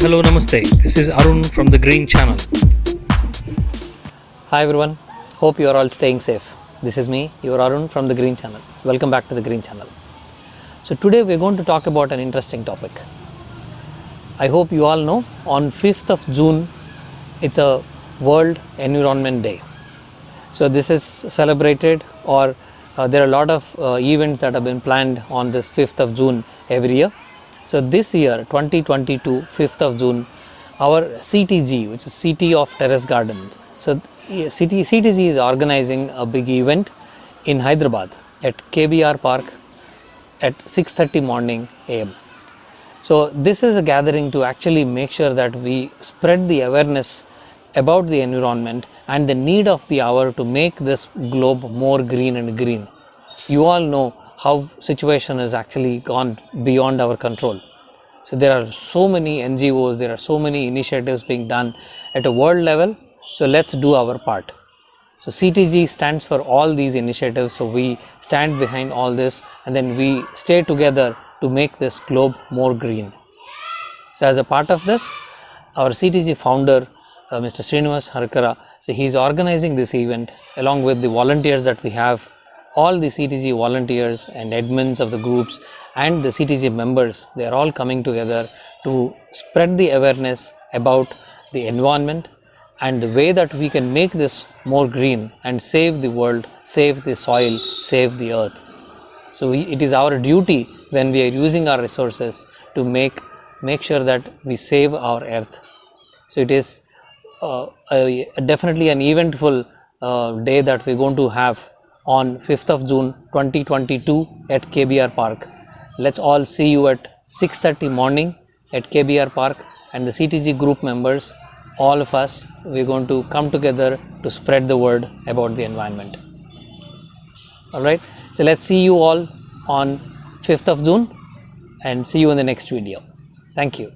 Hello, Namaste. This is Arun from the Green Channel. Hi everyone, hope you are all staying safe. This is me, your Arun from the Green Channel. Welcome back to the Green Channel. So today we are going to talk about an interesting topic. I hope you all know on 5th of June it's a World Environment Day. So this is celebrated or there are a lot of events that have been planned on this 5th of June every year. So this year 2022 5th of June our CTG, which is City of Terrace Gardens. So CTG is organizing a big event in Hyderabad at KBR Park at 6:30 morning AM. So this is a gathering to actually make sure that we spread the awareness about the environment and the need of the hour to make this globe more green and green. You all know how situation has actually gone beyond our control. So there are so many NGOs, there are so many initiatives being done at a world level. So let's do our part. So CTG stands for all these initiatives. So we stand behind all this and then we stay together to make this globe more green. So as a part of this, our CTG founder, Mr. Srinivas Harkara, so he is organizing this event along with the volunteers that we have. All the CTG volunteers and admins of the groups and the CTG members, they are all coming together to spread the awareness about the environment and the way that we can make this more green and save the world, save the soil, save the earth. So it is our duty when we are using our resources to make sure that we save our earth. So it is definitely an eventful day that we're going to have on 5th of June 2022 at KBR Park. Let's all see you at 6:30 morning at KBR Park, and the CTG group members, all of us, we're going to come together to spread the word about the environment. Alright, so let's see you all on 5th of June and see you in the next video. Thank you.